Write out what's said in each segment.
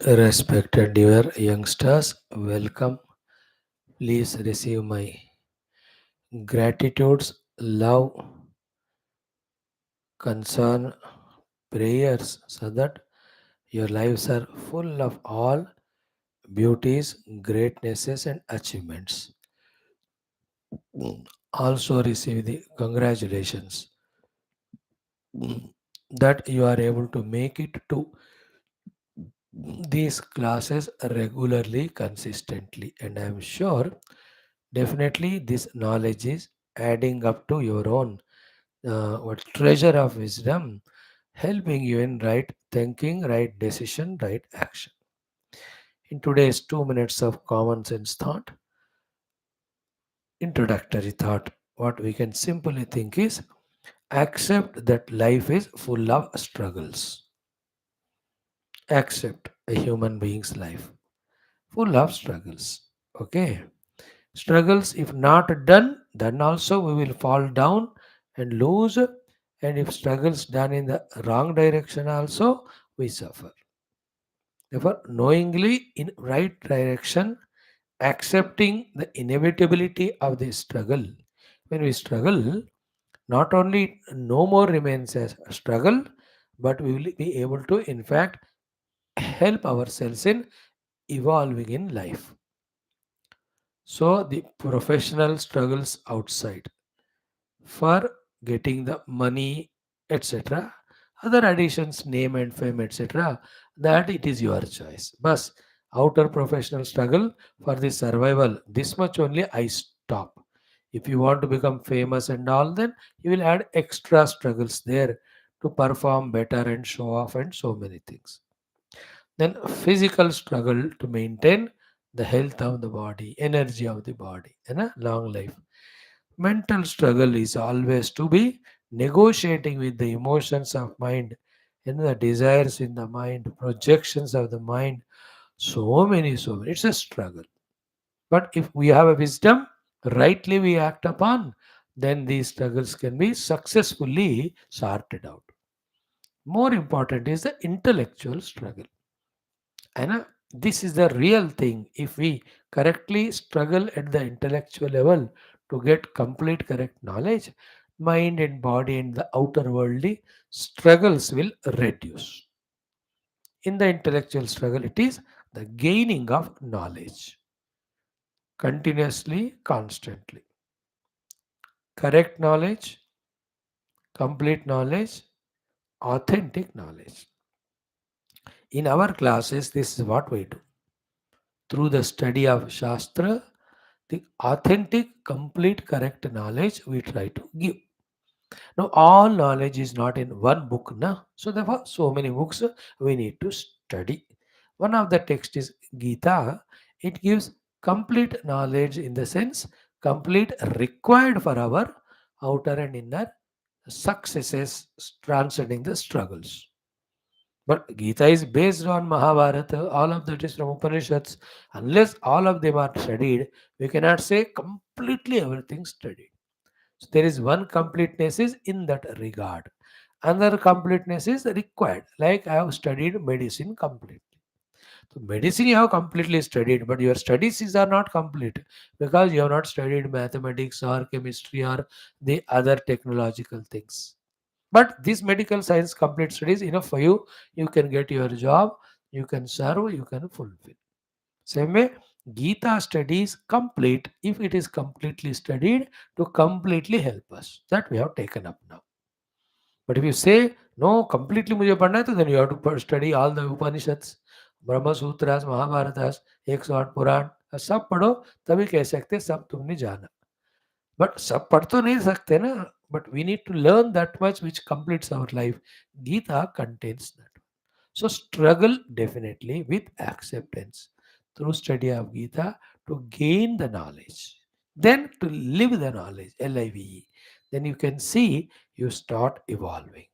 Respected dear youngsters, welcome. Please receive my gratitudes, love, concern, prayers so that your lives are full of all beauties, greatnesses, and achievements. Also, receive the congratulations that you are able to make it to these classes regularly, consistently, and I am sure definitely this knowledge is adding up to your own what treasure of wisdom, helping you in right thinking, right decision, right action. In today's 2 minutes of common sense thought, introductory thought, what we can simply think is accept that life is full of struggles. Accept a human being's life full of struggles. Okay. Struggles, if not done, then also we will fall down and lose. And if struggles done in the wrong direction, also we suffer. Therefore, knowingly in right direction, accepting the inevitability of the struggle. When we struggle, not only no more remains as a struggle, but we will be able to, in fact, help ourselves in evolving in life. So, the professional struggles outside for getting the money, etc. Other additions, name and fame, etc. That it is your choice. But outer professional struggle for the survival, this much only I stop. If you want to become famous and all, then you will add extra struggles there to perform better and show off and so many things. Then physical struggle to maintain the health of the body, energy of the body, and a long life. Mental struggle is always to be negotiating with the emotions of mind and the desires in the mind, projections of the mind. So many. It's a struggle. But if we have a wisdom, rightly we act upon, then these struggles can be successfully sorted out. More important is the intellectual struggle. And this is the real thing. If we correctly struggle at the intellectual level to get complete correct knowledge, mind and body and the outer worldly struggles will reduce. In the intellectual struggle, it is the gaining of knowledge continuously, constantly. Correct knowledge, complete knowledge, authentic knowledge. In our classes, this is what we do. Through the study of Shastra, the authentic, complete, correct knowledge we try to give. Now, all knowledge is not in one book, na? So, therefore, so many books we need to study. One of the text is Geetha. It gives complete knowledge in the sense complete required for our outer and inner successes, transcending the struggles. But Gita is based on Mahabharata, all of that is from Upanishads. Unless all of them are studied, we cannot say completely everything studied. So there is one completeness is in that regard. Another completeness is required. Like I have studied medicine completely. So medicine you have completely studied, but your studies are not complete because you have not studied mathematics or chemistry or the other technological things. But this medical science complete studies enough for you. You can get your job, you can serve, you can fulfill. Same way, Gita studies complete if it is completely studied to completely help us. That we have taken up now. But if you say no, completely मुझे पढ़ना है तो then you have to study all the Upanishads, ब्रह्म सूत्रास, महाभारतास, 108 पुराण सब पढ़ो तभी कह सकते सब तुमने जाना. बट सब पढ़ तो नहीं सकते ना. But we need to learn that much which completes our life. Gita contains that. So struggle definitely with acceptance through study of Gita to gain the knowledge. Then to live the knowledge, LIVE. Then you can see you start evolving.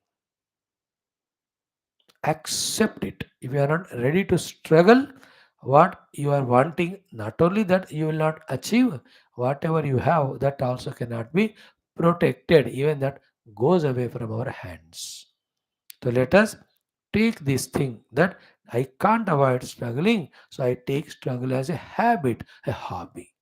Accept it. If you are not ready to struggle, what you are wanting, not only that you will not achieve, whatever you have, that also cannot be protected. Even that goes away from our hands. So let us take this thing that I can't avoid struggling, so I take struggle as a habit, a hobby.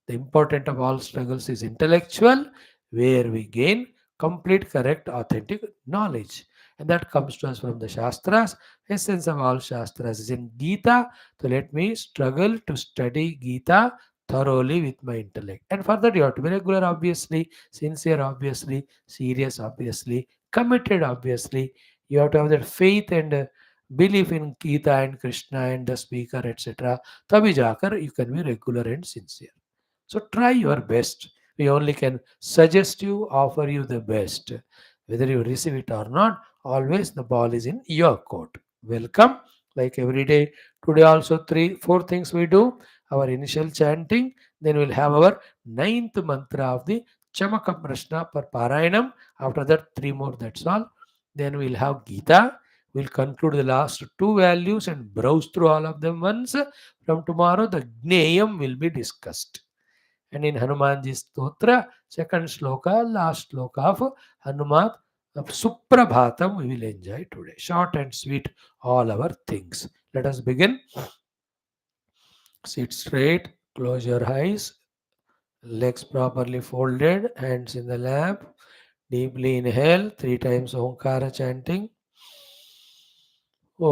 The important of all struggles is intellectual, where we gain complete, correct, authentic knowledge. And that comes to us from the Shastras. Essence of all Shastras is in Geetha. So let me struggle to study Geetha thoroughly with my intellect. And for that, you have to be regular, obviously, sincere, obviously, serious, obviously, committed, obviously. You have to have that faith and belief in Geetha and Krishna and the speaker, etc. Tabhi jaakar you can be regular and sincere. So try your best. We only can suggest you, offer you the best. Whether you receive it or not, always the ball is in your court. Welcome. Like every day, today also four things we do. Our initial chanting, then we'll have our ninth mantra of the Chamaka Prashna per Parayanam. After that, three more, that's all. Then we'll have Gita. We'll conclude the last two values and browse through all of them once. From tomorrow, the Gneyam will be discussed. And in Hanumanji's Stotra, second shloka, last shloka of Hanuman of Suprabhatham, we will enjoy today. Short and sweet, all our things. Let us begin. Sit straight, close your eyes, legs properly folded, hands in the lap. Deeply inhale, three times Omkara chanting. Om.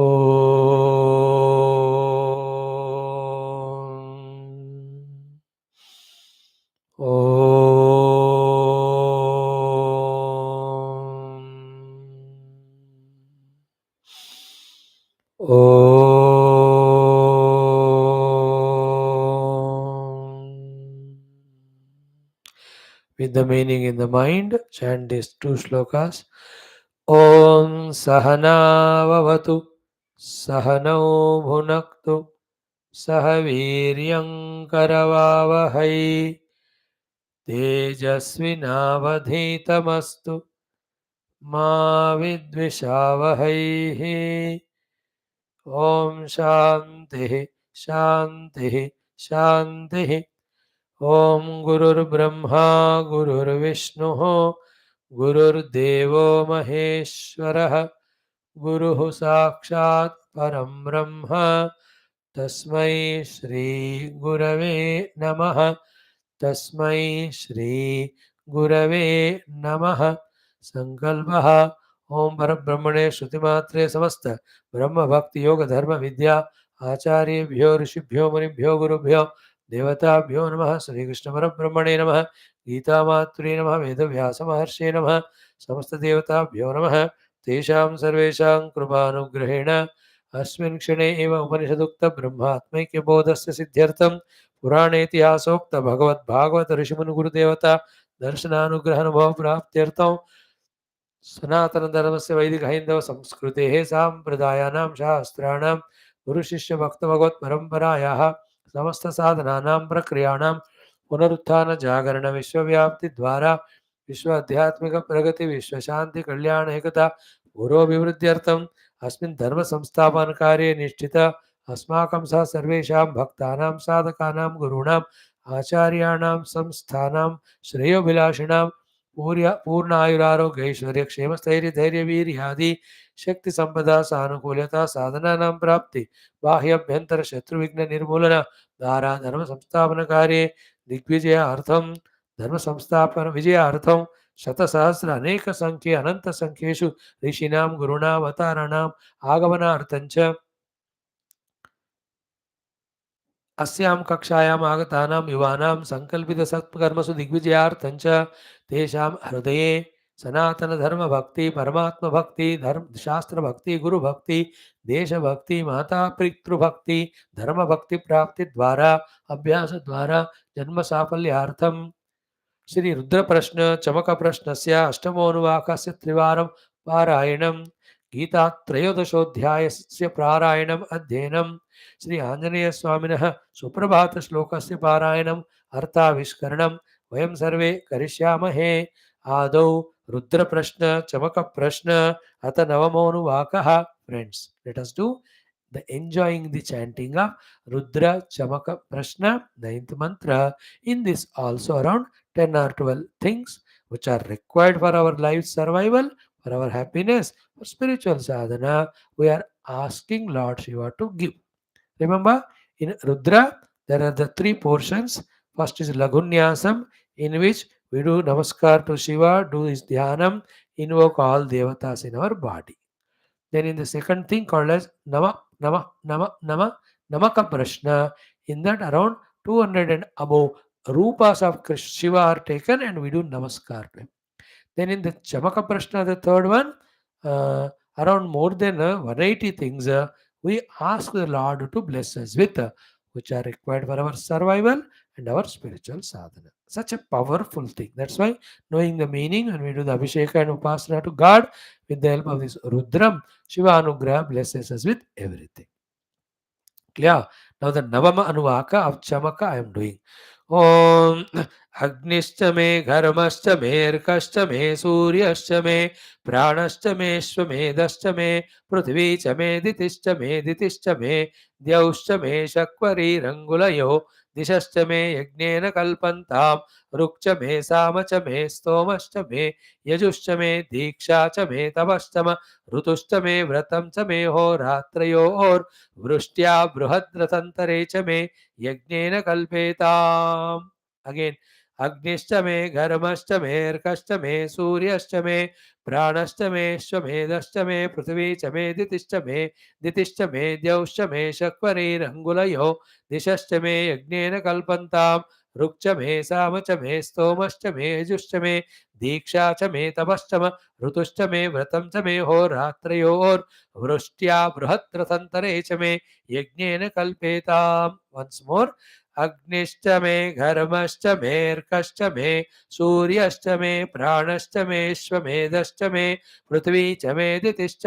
Om. Om. With the meaning in the mind, chant these two shlokas. Om Sahana Vavatu Sahanau Bhunaktu Sahaviryam Karavavahai Tejasvinavadhitamastu Ma Vidvishavahai. Om Shanti Shanti Shanti. Om Gurur Brahma Gurur Vishnu Gurur Devo Maheshwarah Guruः Sakshat Param Brahma Tasmai Shri Gurave Namaha. Tasmai Shri Gurave Namaha. Sankalpaha. Om Parabrahmane Shrutimatre Samasta Brahma Bhakti Yoga Dharma Vidya Acharyebhyo Rishibhyo Munibhyo Gurubhyo Devatabhyo Namaha. Shri Krishna Parabrahmane Namaha. Geeta Matri Namaha. Vedavyasa Maharshe Namaha. Samasta Devatabhyo Namaha. तेषां सर्वेषां कृपानुग्रहेण अस्मिन् क्षणे एव उपनिषदुक्त ब्रह्मात्मैक्यबोधस्य सिद्ध्यर्थं पुराणेतिहासोक्त भगवद्भागवत ऋषिमुनिगुरुदेवता दर्शनानुग्रहानुभवप्राप्त्यर्थं सनातनधर्मस्य वैदिकहैन्दवसंस्कृतेः साम्प्रदायानां शास्त्राणां गुरुशिष्यभक्तभगवत्परम्परायाः समस्तसाधनानां प्रक्रियाणां पुनरुत्थानजागरणविश्वव्याप्तिद्वारा विश्व आध्यात्मिक प्रगति विश्व शांति कल्याण एकता पुरोभिवृद्ध्यर्थम् अस्मिन् धर्म संस्थापन कार्ये निष्ठित अस्माकं सह सर्वेषां भक्तानां साधकानां गुरूणाम् आचार्याणां संस्थानां श्रेयोभिलाषिणां पूर्णायुरारोग्य ऐश्वर्य क्षेम स्थैर्य धैर्य वीर्यादि शक्ति संपदा सानुकूलता साधनानां प्राप्ति बाह्याभ्यंतर शत्रु विघ्न निर्मूलन द्वारा धर्म संस्थापन कार्ये दिग्विजयार्थं धर्म संस्थापन विजयार्थं शतसहस्र अनेक संख्ये अनंत संख्येषु ऋषीणां गुरूणाम् अवताराणाम् आगमनार्थं च अस्यां कक्षायाम् आगतानां युवानां सङ्कल्पितसत्कर्मसु दिग्विजयार्थं च तेषां हृदये सनातनधर्मभक्ति परमात्मभक्ति शास्त्रभक्ति गुरुभक्ति देशभक्ति मातापितृभक्ति धर्मभक्तिप्राप्तिद्वारा अभ्यासद्वारा जन्मसाफल्यार्थं श्री रुद्र प्रश्न चमक प्रश्न से अष्टमोनुवाकस्य त्रिवारं पारायणं गीता त्रयोदशोऽध्यायस्य पारायणम् अध्ययनं श्री आंजनेय स्वामिनः सुप्रभात श्लोकस्य पारायणम् अर्थाविष्करणं वयं सर्वे करिष्यामहे आदौ रुद्र प्रश्न चमक प्रश्न अथ नवमोनुवाकः friends let us do the enjoying the chanting of Rudra Chamaka Prashna, ninth mantra. In this also around 10 or 12 things which are required for our life survival for our happiness, for spiritual sadhana, we are asking Lord Shiva to give. Remember, in Rudra, there are the three portions. First is Lagunyasam, in which we do Namaskar to Shiva, do his Dhyanam, invoke all Devatas in our body. Then in the second thing called as Namaka Prashna, in that around 200 and above rupas of Shiva are taken and we do Namaskar to him. Then in the Chamaka Prashna, the third one, around more than 180 things, we ask the Lord to bless us with, which are required for our survival and our spiritual sadhana. Such a powerful thing. That's why knowing the meaning, when we do the Abhisheka and Upasana to God with the help of this Rudram, Shiva Anugraha blesses us with everything. Clear? Now the Navama Anuvaka of Chamaka I am doing. Om Agnishcha me Gharmashcha me Erkashcha me Suryashcha me Pranashcha me Shvamedashcha me Prithvicha me Ditishcha me Dyauscha me Shakvari Rangulayo Dishashcha me Yagnena Kalpantam Rukcha me Samacha me Stomashcha me Yajushcha me Dikshacha me Tabashcha ऋतुश्च मे व्रतं च मे होरात्रयोर्वृष्ट्या बृहद्रथन्तरे च मे यज्ञेन कल्पेताम्. Again, अग्निश्च मे घर्मश्च मेऽर्कश्च मे सूर्यश्च मे प्राणश्च मे श्वमेधश्च मे पृथिवी च मे दितिश्च मे द्यौश्च मे शक्वरीरङ्गुलयो दिशश्च मे यज्ञेन कल्पन्ताम् ऋक्च मे साम च मे स्तोमश्च मे यजुश्च मे दीक्षा च मे तपश्च ऋतुश्च मे व्रतं च मे होरात्रयोर्वृष्ट्या बृहद्रथन्तरे च मे यज्ञेन कल्पेताम्. Once more. अग्निश्च मे घर्मश्च मेऽर्कश्च मे सूर्यश्च मे प्राणश्च मे श्वमेधश्च मे पृथ्वी च मे दितिश्च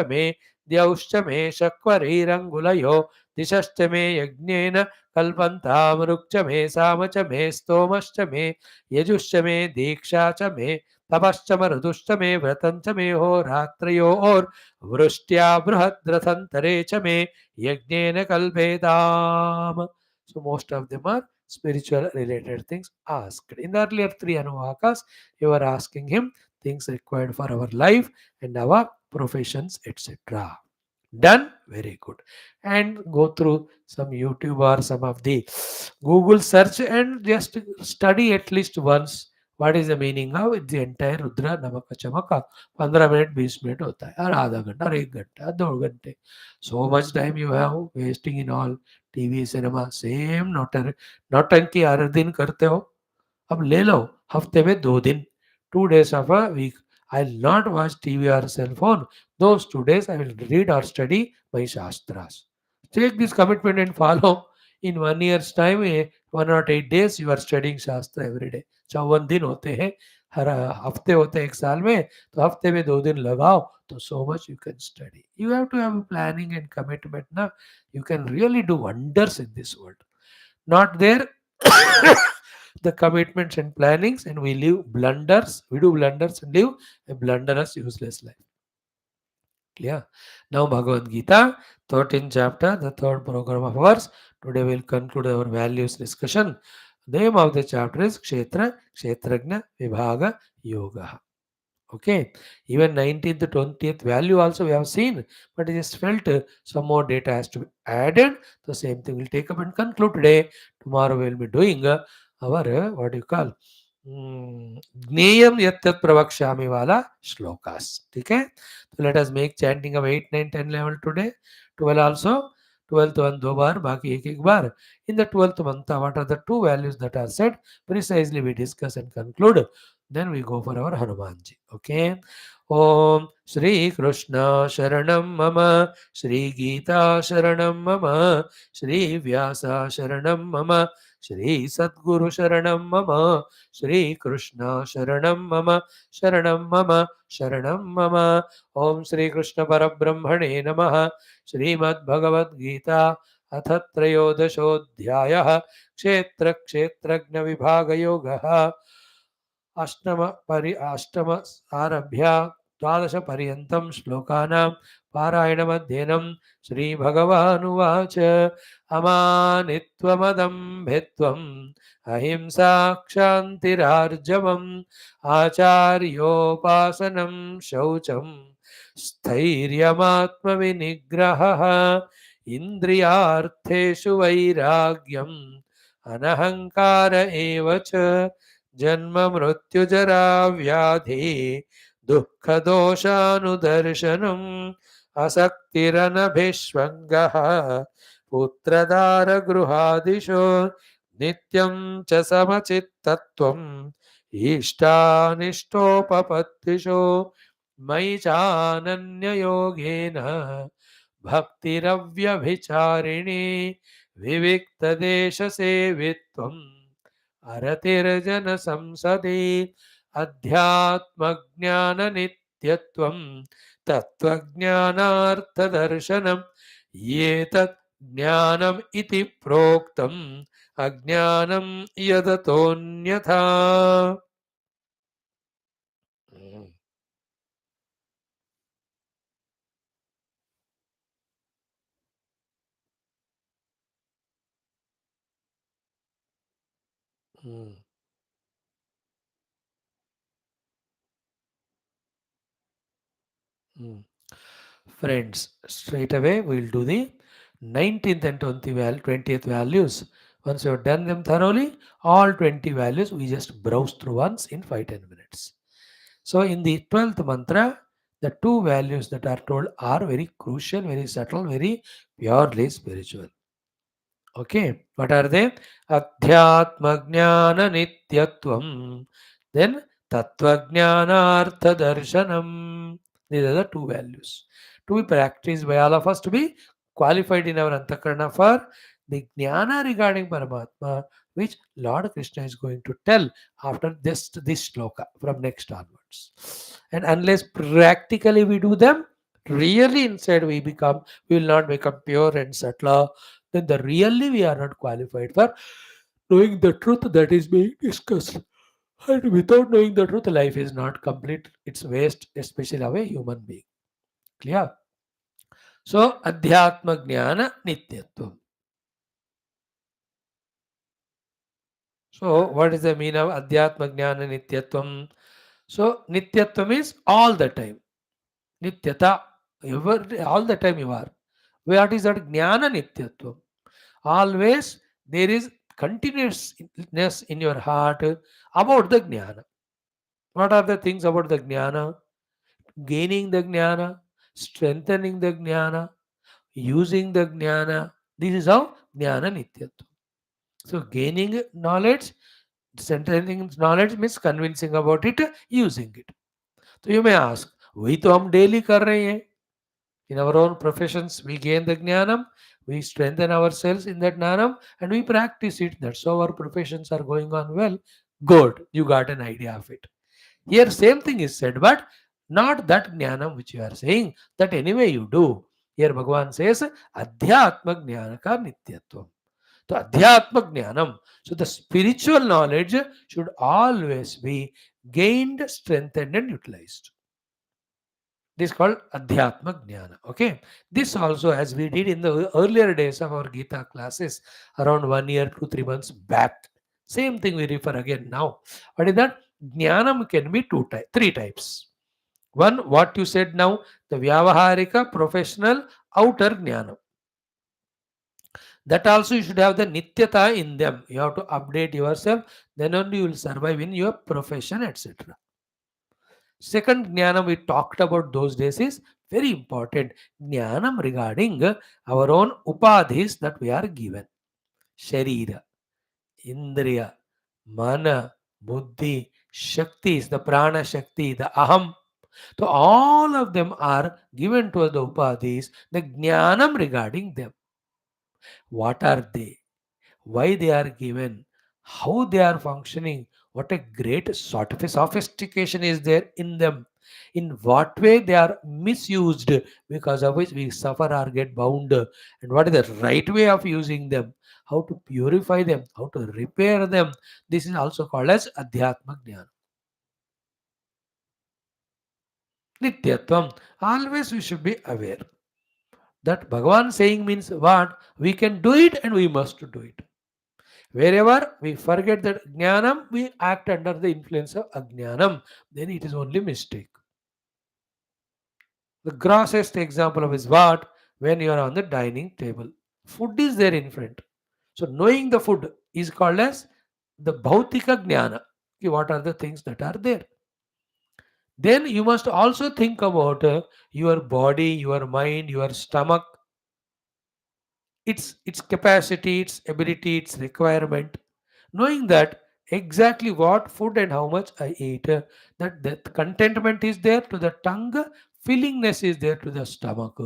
मे द्यौश्च मे शक्वरीरङ्गुलयो दिशश्च मे यज्ञेन कल्पन्ताम् ऋक्च मे साम च मे स्तोमश्च मे यजुश्च मे दीक्षा च मे तपश्च ऋतुश्च मे व्रतं च मे होरात्रयोर्वृष्ट्या बृहद्रथन्तरे च मे यज्ञेन कल्पेताम्. So most of them are spiritual related things asked. In the earlier three Anuvakas, you are asking him things required for our life and our professions, etc. Done? Very good. And go through some YouTube or some of the Google search and just study at least once what is the meaning of the entire Rudra Namaka Chamaka. 15 minute 20 minute होता है और आधा घंटा और 1 घंटा और 2 घंटे. So much time you have wasting in all TV cinema same नौटंकी हर दिन करते हो. अब ले लो हफ्ते में 2 दिन, 2 days of a week. I'll not watch TV or cell phone. Those 2 days I will read or study my Shastras. Take this commitment and follow. In 1 year's time, 108 days you are studying Shastra every day. 54 दिन होते हैं, हर हफ्ते होते हैं एक साल में, तो हफ्ते में 2 दिन लगाओ तो so much you can study. You have to have planning and commitment. Na? You can really do wonders in this world. Not there. The commitments and plannings, and we live blunders. We do blunders and live a blunderous, useless life. Clear? Now, Bhagavad Gita, 13th chapter, the third program of ours. Today we'll conclude our values discussion. The name of the chapter is Kshetra, Kshetrajna, Vibhaga, Yoga. Okay, even 19th, 20th value also we have seen, but it is felt some more data has to be added. The same thing we'll take up and conclude today. Tomorrow we'll be doing our what do you call ज्ञेयम यत् तत् प्रवक्ष्यामि वाला श्लोकास. ठीक है, तो let us make chanting of 8, 9, 10 level today. 12 also. 12th one 2 बार, बाकी एक बार. In the 12th mantra, what are the 2 values that are said? Precisely we discuss and conclude. Then we go for our Hanumanji. Okay. Om Shri Krishna Sharanam Mama, Shri Geetha Sharanam Mama, Shri Vyasa Sharanam Mama, Shri Sadguru Sharanam Mama, Shri Krishna Sharanam Mama, Sharanam Mama, Sharanam Mama. Om Shri Krishna Parabrahmane Namaha. Shrimad Bhagavad Gita अथ त्रयोदशोऽध्यायः क्षेत्र क्षेत्रज्ञ विभाग योगः. अष्टम आरभ्य द्वादशपर्यन्तं श्लोकानां पारायणमध्ययनं श्रीभगवानुवाच अमानित्वमदम्भित्वम् अहिंसा क्षान्तिरार्जवम् आचार्योपासनं शौचं स्थैर्यमात्मविनिग्रहः इन्द्रियार्थेषु वैराग्यम् अनहङ्कार एव च जन्ममृत्युजरा व्याधि दुःखदोषानुदर्शनम् असक्तिरनभिष्वङ्गः पुत्रदारगृहादिषु नित्यं च समचित्तत्वम् इष्टानिष्टोपपत्तिषु मयि चानन्ययोगेन भक्तिरव्यभिचारिणी विविक्तदेशसेवित्वम् अरतिर्जनसंसदि अध्यात्मज्ञाननित्यत्वम् तत्त्वज्ञानार्थदर्शनम् एतत् ज्ञानम् इति प्रोक्तम् अज्ञानम् यदतोऽन्यथा. Friends, straight away we will do the 19th and 20th values. Once you have done them thoroughly, all 20 values we just browse through once in 5-10 minutes. So in the 12th mantra, the two values that are told are very crucial, very subtle, very purely spiritual. Okay, what are they? Adhyatma Jnana Nityatvam. Then Tattva Jnana Artha Darshanam. These are the two values. To be practiced by all of us, to be qualified in our Antakarana for the Jnana regarding Paramatma, which Lord Krishna is going to tell after this shloka from next onwards. And unless practically we do them, really inside we will not become pure and subtle, then the really we are not qualified for knowing the truth that is being discussed. And without knowing the truth, life is not complete. It's waste, especially of a human being. Clear? So, Adhyatma Jnana Nityatvam. So, what is the meaning of Adhyatma Jnana Nityatvam? So, Nityatvam is all the time. Nityata, all the time you are. What is that Jnana Nityatvam? Always there is continuousness in your heart about the Jnana. What are the things about the Jnana? Gaining the Jnana, strengthening the Jnana, using the Jnana. This is how Jnana Nityatvam. So gaining knowledge, strengthening knowledge means convincing about it, using it. So you may ask, वही तो हम daily कर रहे हैं. In our own professions, we gain the jnanam, we strengthen ourselves in that jnanam, and we practice it. That's how our professions are going on well. Good, you got an idea of it. Here, same thing is said, but not that jnanam which you are saying, that anyway you do. Here, Bhagavan says, Adhyatma Jnanaka Nityatvam. So, Adhyatma Jnanam. So, the spiritual knowledge should always be gained, strengthened, and utilized. This is called Adhyatma Jnana. Okay. This also, as we did in the earlier days of our Geetha classes, around 1 year, 2-3 months back. Same thing we refer again now. What is that? Jnanam can be three types. One, what you said now, the Vyavaharika, professional, outer Jnanam. That also you should have the Nityata in them. You have to update yourself, then only you will survive in your profession, etc. Second jnanam we talked about those days is very important. Jnanam regarding our own upadhis that we are given. Sharira, Indriya, Mana, Buddhi, Shakti is the Prana Shakti, the Aham. So all of them are given to the upadhis. The jnanam regarding them. What are they? Why they are given? How they are functioning? What a great sort of a sophistication is there in them. In what way they are misused, because of which we suffer or get bound, and what is the right way of using them, how to purify them, how to repair them. This is also called as Adhyatma Jnana. Nityatvam. Always we should be aware that Bhagavan saying means what? We can do it and we must do it. Wherever we forget that jnanam, we act under the influence of ajnanam, then it is only mistake. The grossest example of is what? When you are on the dining table. Food is there in front. So knowing the food is called as the bhautika jnana. Okay, what are the things that are there? Then you must also think about your body, your mind, your stomach, its capacity, its ability, its requirement. Knowing that exactly what food and how much I eat, that contentment is there to the tongue, fillingness is there to the stomach.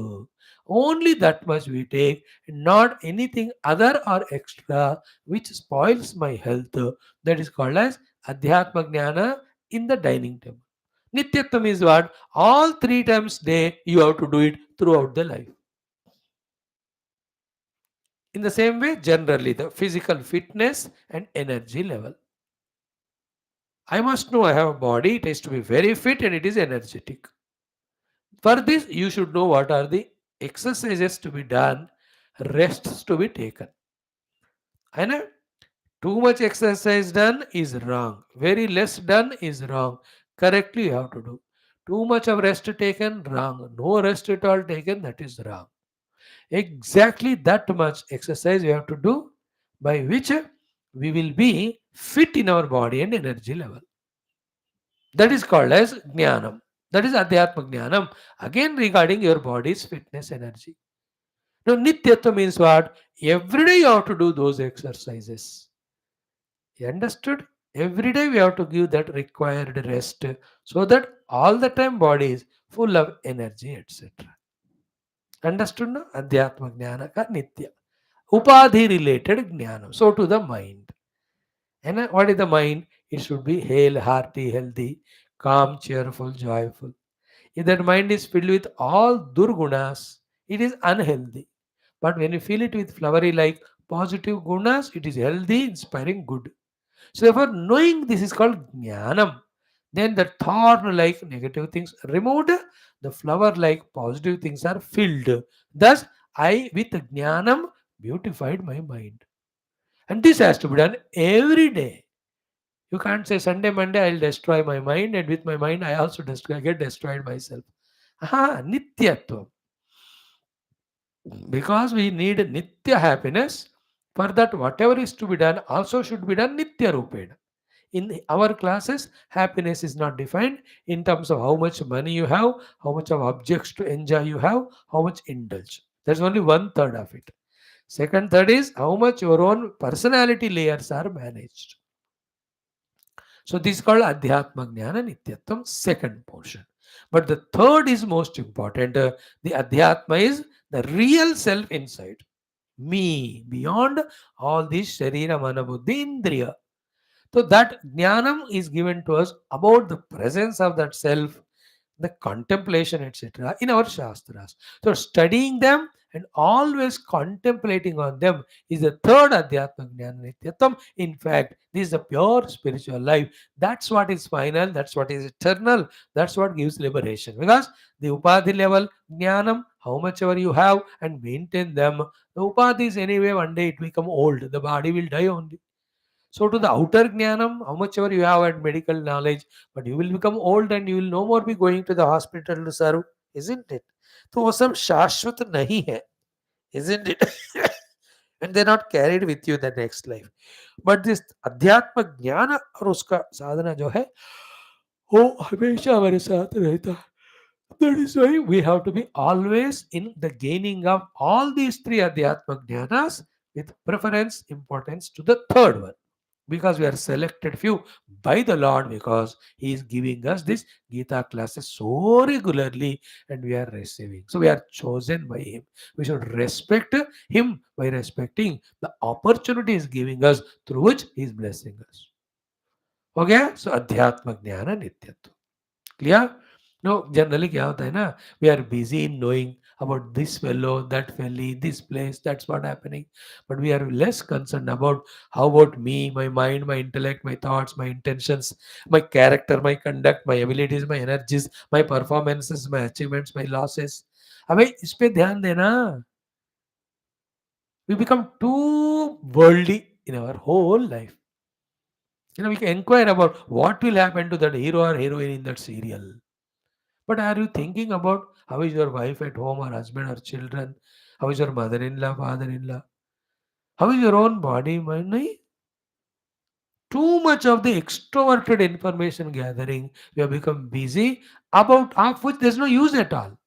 Only that much we take, not anything other or extra which spoils my health. That is called as Adhyatma Jnana in the dining table. Nityatvam is what? All three times day you have to do it throughout the life. In the same way, generally, the physical fitness and energy level. I must know I have a body, it has to be very fit and it is energetic. For this, you should know what are the exercises to be done, rests to be taken. I know too much exercise done is wrong, very less done is wrong. Correctly, you have to do. Too much of rest taken, wrong. No rest at all taken, that is wrong. Exactly that much exercise we have to do by which we will be fit in our body and energy level. That is called as jnanam. That is adhyatma jnanam. Again, regarding your body's fitness energy. Now, nityatva means what? Every day you have to do those exercises. You understood? Every day we have to give that required rest so that all the time body is full of energy, etc. Understood? No? Adhyatma jnana ka nitya. Upadhi related jnanam. So to the mind. And what is the mind? It should be hale, hearty, healthy, calm, cheerful, joyful. If that mind is filled with all durgunas, it is unhealthy. But when you fill it with flowery like positive gunas, it is healthy, inspiring, good. So therefore, knowing this is called jnanam. Then the thorn like negative things removed, the flower like positive things are filled. Thus, I with jnanam beautified my mind. And this has to be done every day. You can't say Sunday, Monday, I'll destroy my mind, and with my mind, I also get destroyed myself. Aha, nityatva. Because we need nitya happiness, for that, whatever is to be done also should be done nitya rupena. In our classes, happiness is not defined in terms of how much money you have, how much of objects to enjoy you have, how much indulge. There's only one third of it. Second third is how much your own personality layers are managed. So this is called Adhyatma Jnana Nityatvam, second portion. But the third is most important. The Adhyatma is the real self inside. Me, beyond all these Sharira, Mana, Buddhi, Indriya. So that Jnanam is given to us about the presence of that self, the contemplation, etc., in our Shastras. So studying them and always contemplating on them is the third Adhyatma Jnana Nityatam. In fact, this is a pure spiritual life. That's what is final, that's what is eternal, that's what gives liberation. Because the Upadhi level Jnanam, how much ever you have and maintain them, the Upadhi is anyway one day it become old, the body will die only. So to the outer jnanam, how much ever you have at medical knowledge, but you will become old and you will no more be going to the hospital to serve, isn't it? तो वो सब शाश्वत नहीं है, isn't it? And they're not carried with you in the next life. But this अध्यात्म ज्ञान और उसका साधना जो है वो हमेशा हमारे साथ रहता है. That is why we have to be always in the gaining of all these three Adhyatma Jnanas with preference importance to the third one. Because we are selected few by the Lord because He is giving us this Gita classes so regularly and we are receiving. So we are chosen by Him. We should respect Him by respecting the opportunity He is giving us through which He is blessing us. Okay? So Adhyatma Jnana Nityatva. Clear? No, generally क्या होता है ना, we are busy in knowing about this fellow, that felly, this place, that's what happening. But we are less concerned about how about me, my mind, my intellect, my thoughts, my intentions, my character, my conduct, my abilities, my energies, my performances, my achievements, my losses. हमें इस पे ध्यान देना. We become too worldly in our whole life. We can inquire about what will happen to that hero or heroine in that serial. But are you thinking about how is your wife at home or husband or children? How is your mother-in-law, father-in-law? How is your own body, mind? Nahi? Too much of the extroverted information gathering. We have become busy about of which there's no use at all.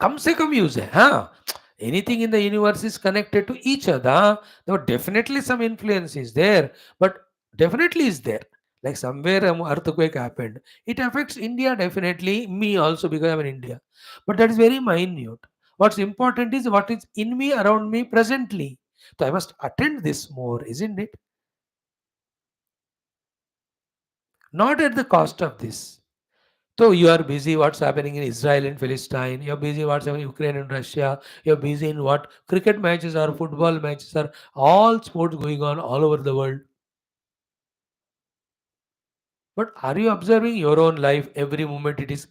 कम से कम use है हाँ anything in the universe is connected to each other. Though definitely some influence is there, but definitely is there. Like somewhere earthquake happened, it affects India definitely, me also because I'm in India, but that is very minute. What's important is what is in me, around me presently. So I must attend this more, isn't it? Not at the cost of this. So you are busy what's happening in Israel and Palestine. You're busy what's happening in Ukraine and Russia. You're busy in what cricket matches or football matches are all sports going on all over the world. But are you observing your own life? Every moment it is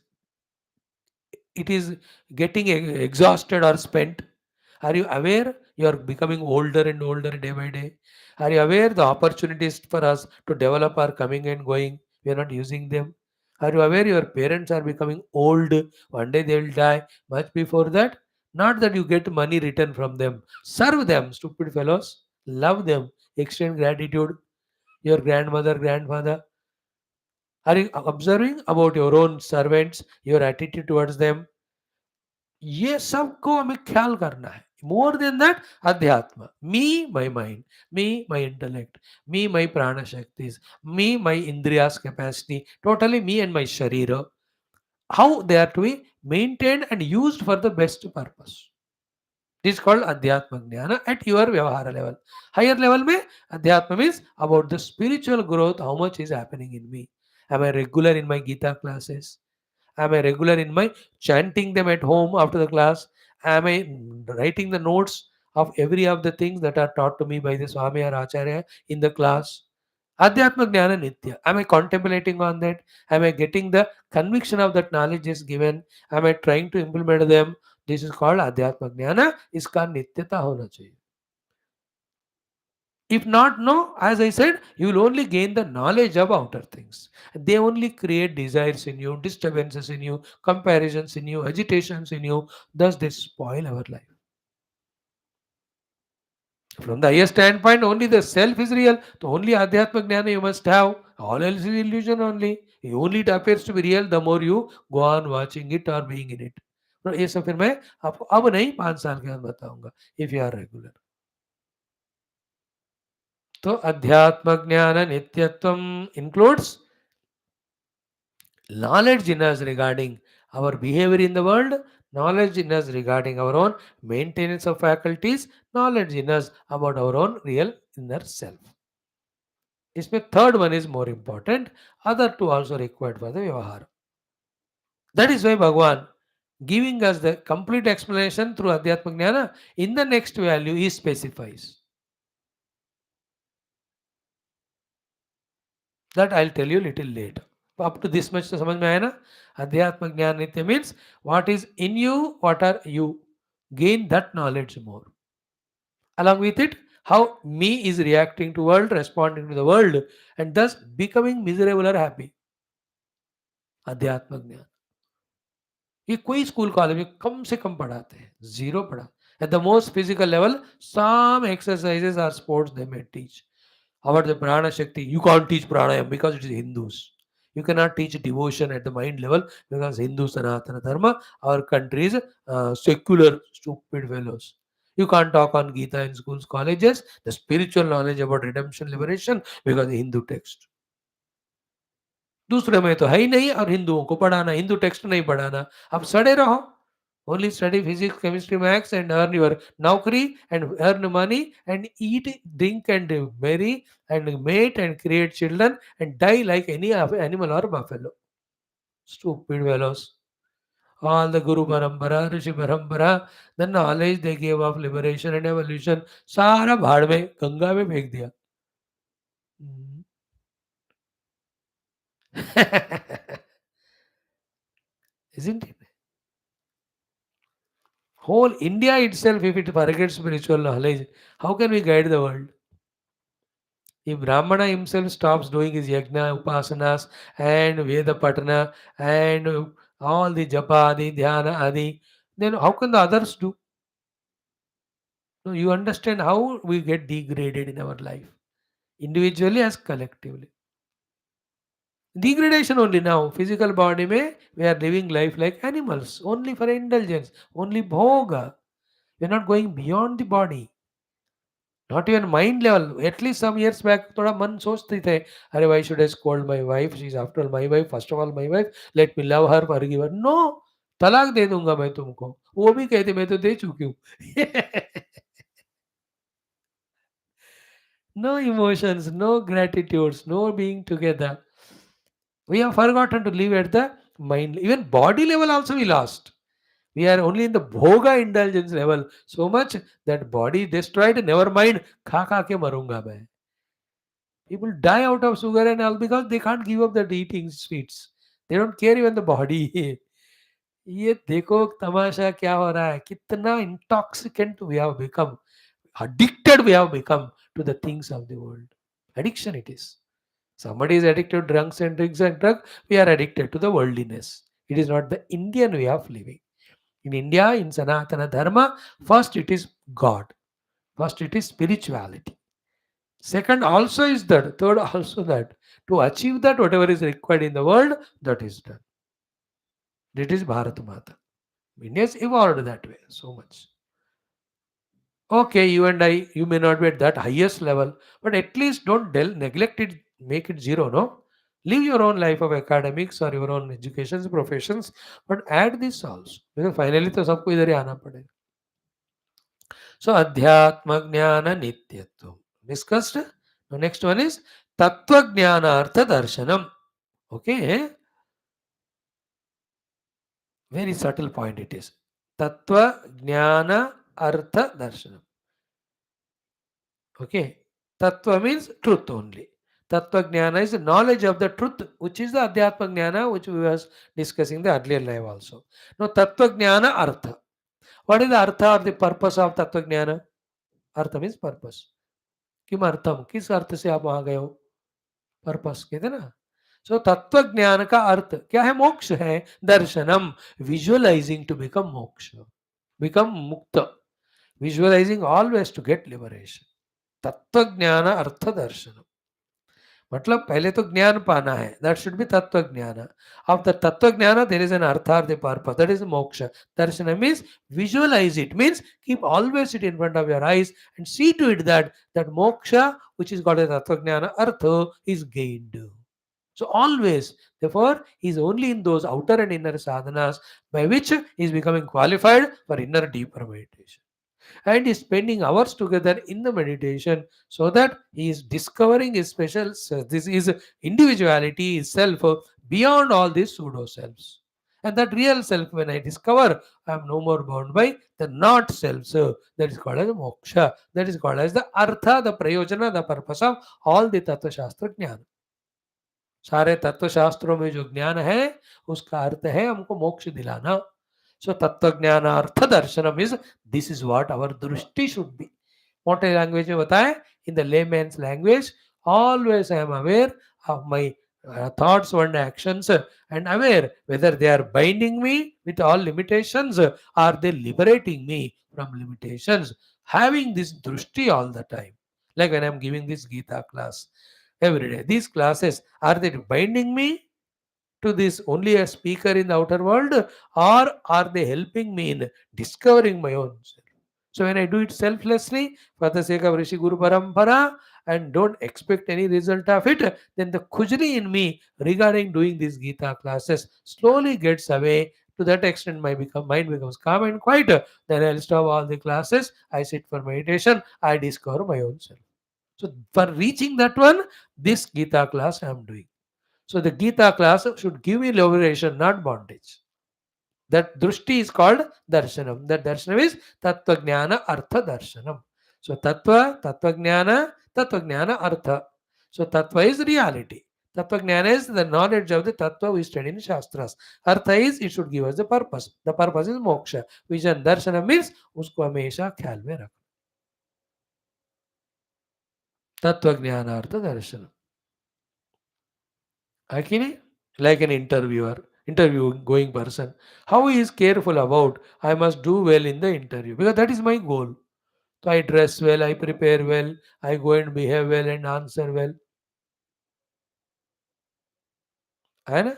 getting exhausted or spent. Are you aware you are becoming older and older day by day? Are you aware the opportunities for us to develop are coming and going? We are not using them. Are you aware your parents are becoming old? One day they will die. Much before that, not that you get money return from them. Serve them, stupid fellows. Love them. Extend gratitude. Your grandmother, grandfather. Are you observing about your own servants, your attitude towards them? ये सबको हमें ख्याल करना है. More than that, adhyatma. Me, my mind. Me, my intellect. Me, my prana shaktis. Me, my indriyas capacity. Totally me and my sharira. How they are to be maintained and used for the best purpose. This is called Adhyatma Jnana at your Vyavahara level. Higher level mein, Adhyatma means about the spiritual growth, how much is happening in me. Am I regular in my Geetha classes? Am I regular in my chanting them at home after the class? Am I writing the notes of every of the things that are taught to me by the Swami or Acharya in the class? Adhyatma Jnana Nitya. Am I contemplating on that? Am I getting the conviction of that knowledge is given? Am I trying to implement them? This is called Adhyatma Jnana. इसका नित्यता होना चाहिए. If not, no, as I said, you will only gain the knowledge of outer things. They only create desires in you, disturbances in you, comparisons in you, agitations in you. Thus, they spoil our life. From the higher standpoint, only the self is real. So only Adhyatma Jnana you must have. All else is illusion only. Only it appears to be real the more you go on watching it or being in it. तो ये सब फिर मैं आपको अब नहीं 5 साल के बाद बताऊंगा इफ यू आर रेगुलर. तो अध्यात्म ज्ञान नित्यत्व includes knowledge in us regarding our behavior in the world, knowledge in us regarding our own maintenance of faculties, knowledge in us about our own real inner self. इसमें third one is more important, other two also required for the vyavahara. That is why Bhagwan giving us the complete explanation through Adhyatma Jnana in the next value he specifies. That I'll tell you little later. Up to this much तो समझ में आया ना. अध्यात्म ज्ञान नित्य means what is in you, what are you. Gain that knowledge more. Along with it, how me is reacting to world, responding to the world, and thus becoming miserable or happy. अध्यात्म ज्ञान ये कोई school college में कम से कम पढ़ाते हैं, zero पढ़ा. At the most physical level, some exercises or sports they may teach. About the prana shakti, you can't teach pranayam because it is Hindus. You cannot teach devotion at the mind level because Hindu Sanatana Dharma, our country is secular, stupid fellows. You can't talk on Gita in schools, colleges, the spiritual knowledge about redemption, liberation because the Hindu text. दूसरे में तो है ही नहीं और हिंदुओं को पढ़ाना, Hindu text नहीं पढ़ाना. अब सड़े रहो. Only study physics, chemistry, maths, and earn your naukri and earn money and eat, drink, and marry and mate and create children and die like any animal or buffalo. Stupid fellows. All the Guru Parampara, Rishi Parampara, the knowledge they gave of liberation and evolution, सारा भाड़ में गंगा में फेंक दिया. Hmm. Isn't it? Whole India itself, if it forgets spiritual knowledge, how can we guide the world? If Brahmana himself stops doing his yajna, upasanas, and Veda Patana, and all the japa, adi, dhyana, adi, then how can the others do? So you understand how we get degraded in our life, individually as collectively. Degradation only now. Physical body may we are living life like animals, only for indulgence, only bhoga. We are not going beyond the body. Not even mind level. At least some years back, थोड़ा मन सोचते थे, अरे why should I scold my wife? She's after all my wife. First of all, my wife. Let me love her, forgive her. No, तलाक दे दूंगा मैं तुमको. वो भी कहते मैं तो दे चुकी हूँ. No emotions, no gratitudes, no being together. We have forgotten to live at the mind. Even body level also we lost. We are only in the bhoga indulgence level. So much that body destroyed. Never mind. खा के मरूंगा मैं. People die out of sugar and all because they can't give up that eating sweets. They don't care even the body. ये देखो तमाशा क्या हो रहा है, कितना intoxicant we have become, addicted we have become to the things of the world. Addiction it is. Somebody is addicted to drunks and drinks and drug. We are addicted to the worldliness. It is not the Indian way of living. In India, in Sanatana Dharma, first it is God. First it is spirituality. Second also is that. Third also that. To achieve that, whatever is required in the world, that is done. That is Bharat Mata. India has evolved that way so much. Okay, you and I, you may not be at that highest level, but at least don't neglect it, make it zero, no? Live your own life of academics or your own educations, professions, but add this also. Because finally तो सबको इधर ही आना पड़ेगा. So Adhyatma Jnana Nityatvam. Discussed. Now next one is Tattva Jnana Artha Darshanam. Okay. Very subtle point it is. Tattva Jnana Artha Darshanam. Okay. Tattva means truth only. Tattva Jnana is the knowledge of the truth, which is the Adhyatma Jnana, which we was discussing the earlier life also. Now Tattva Jnana Artha. What is the Artha or the purpose of Tattva Jnana? Artha means purpose. किमर्थम किस अर्थ से आप वहां गए हो purpose कहते ना सो तत्व ज्ञान का अर्थ क्या है मोक्ष है दर्शनम विजुअलाइजिंग टू बिकम मोक्ष बिकम मुक्त visualising always to get liberation तत्व ज्ञान अर्थ दर्शनम मतलब पहले तो ज्ञान पाना है दैट शुड बी तत्व ज्ञान ऑफ द तत्व ज्ञान देयर इज एन अर्थार्थ पर्पस दैट इज मोक्ष दर्शन means visualize it means keep always it in front of your eyes and see to it that that moksha which is called as tattva jnana artha is gained. So always therefore he is only in those outer and inner sadhanas by which he is becoming qualified for inner deeper meditation and is spending hours together in the meditation so that he is discovering his special this is individuality his self beyond all these pseudo selves and that real self when I discover I am no more bound by the not self so that is called as moksha that is called as the artha the prayojana the purpose of all the tattva shastra jnana सारे तत्व शास्त्रों में जो ज्ञान है उसका अर्थ है हमको मोक्ष दिलाना So Tattva Darshanam is this is what our drushti should be. What a language में बताए in the layman's language always I am aware of my thoughts and actions and aware whether they are binding me with all limitations or they liberating me from limitations. Having this drushti all the time. Like when I am giving this Geetha class every day. These classes are they binding me to this only a speaker in the outer world or are they helping me in discovering my own self? So when I do it selflessly for the sake of Rishi Guru Parampara and don't expect any result of it, then the khujri in me regarding doing these Gita classes slowly gets away. To that extent, my mind becomes calm and quiet. Then I'll stop all the classes. I sit for meditation. I discover my own self. So for reaching that one, this Gita class I am doing. So the Gita class should give me liberation, not bondage. That drushti is called darshanam. That darshanam is tattva jnana artha darshanam. So tattva jnana artha. So tattva is reality. Tattva jnana is the knowledge of the tattva we study in Shastras. Artha is it should give us the purpose. The purpose is moksha. Vision darshanam means उसको हमेशा ख्याल में रखो. तत्व ज्ञानार्थ दर्शन. Actually, like an interview going person, how he is careful about I must do well in the interview because that is my goal. So I dress well, I prepare well, I go and behave well and answer well. And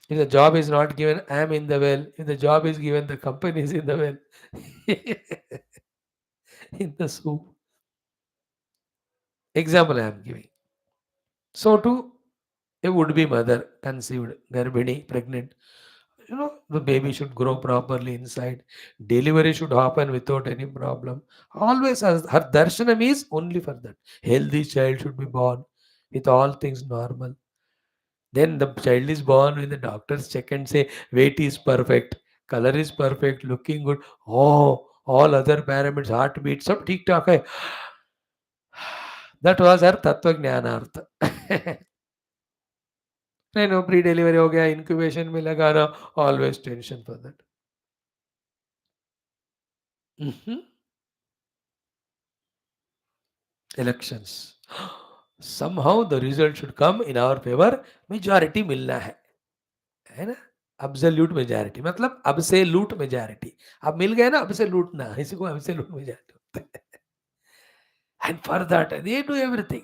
if the job is not given, I am in the well. If the job is given, the company is in the well. In the soup. Example I am giving. So too, a would-be mother conceived, garbhini, pregnant. The baby should grow properly inside. Delivery should happen without any problem. Always her darshanam is only for that. Healthy child should be born with all things normal. Then the child is born when the doctors check and say weight is perfect, color is perfect, looking good. Oh, all other parameters, heartbeat, सब ठीक ठाक है. That was her तत्व ज्ञानार्थ. नहीं no pre delivery हो गया, incubation में लगाना, always tension for that. Elections somehow the result should come in our favor. Majority मिलना है ना. अब्सोल्यूट मेजॉरिटी मतलब अब से लूट मेजॉरिटी. अब मिल गए ना, अब से लूटना, इसी को अब से लूट majority. And for that they do everything.